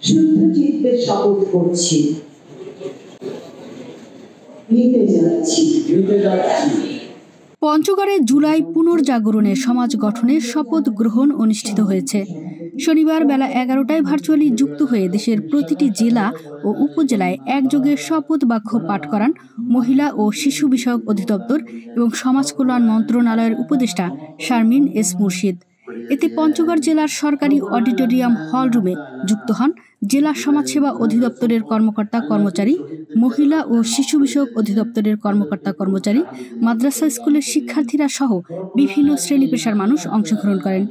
শুদ্ধ চিত্তে শপথ করছি, নিতে যাচ্ছি। পঞ্চগড়ে জুলাই পুনর্জাগরণে সমাজ গঠনের শপথ গ্রহণ অনুষ্ঠিত হয়েছে। শনিবার বেলা 11টায় ভার্চুয়ালি যুক্ত হয়ে দেশের প্রতিটি জেলা ও উপজেলায় একযোগে শপথ বাক্য পাঠ করান মহিলা ও শিশু বিষয়ক অধিদপ্তর এবং সমাজ কল্যাণ মন্ত্রণালয়ের উপদেষ্টা শারমিন এস মুর্শিদ। এতে পঞ্চগড় জেলার সরকারি অডিটোরিয়াম হল রুমে যুক্ত হন জেলা সমাজসেবা অধিদপ্তরের কর্মকর্তা কর্মচারী, মহিলা ও শিশু বিষয়ক অধিদপ্তরের কর্মকর্তা কর্মচারী, মাদ্রাসা স্কুলের শিক্ষার্থীরা সহ বিভিন্ন শ্রেণী পেশার মানুষ অংশগ্রহণ করেন।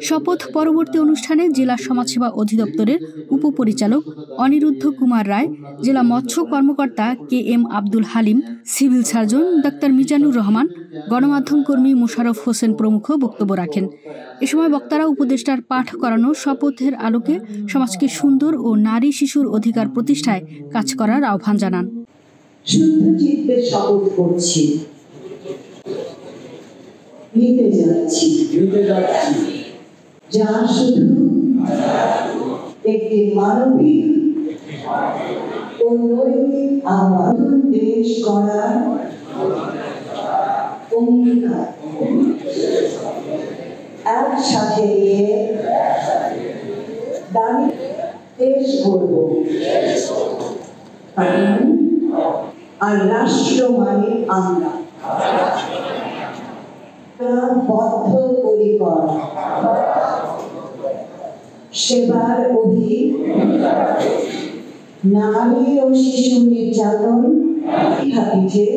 শপথ পরবর্তী অনুষ্ঠানে জেলা সমাজসেবা অধিদপ্তরের উপপরিচালক অনিরুদ্ধ কুমার রায়, জেলা মৎস্য কর্মকর্তা KM Abdul Halim, civil surgeon doctor Mizanur Rahman, গণমাধ্যম কর্মী মোশাররফ হোসেন প্রমুখ বক্তব্য রাখেন। এ সময় বক্তারা উপদেষ্টার পাঠ করানো শপথের আলোকে সমাজকে সুন্দর ও নারী শিশুর অধিকার প্রতিষ্ঠায় কাজ করার আহ্বান জানান। শুদ্ধ চিত্তে শপথ করছি, নিতে যাচ্ছি, যা শুধু একটি মানবিক ও নৈতিক আহ্বান, দেশ গড়ার অঙ্গীকার একসাথে নিয়ে দাঁড়িয়ে দেশ গড়ব। আর রাষ্ট্র মানে আমরা বদ্ধপরিকর, সেবার অধীন, নারী ও শিশু নির্যাতন পিঠে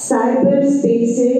সাইবার স্পেসে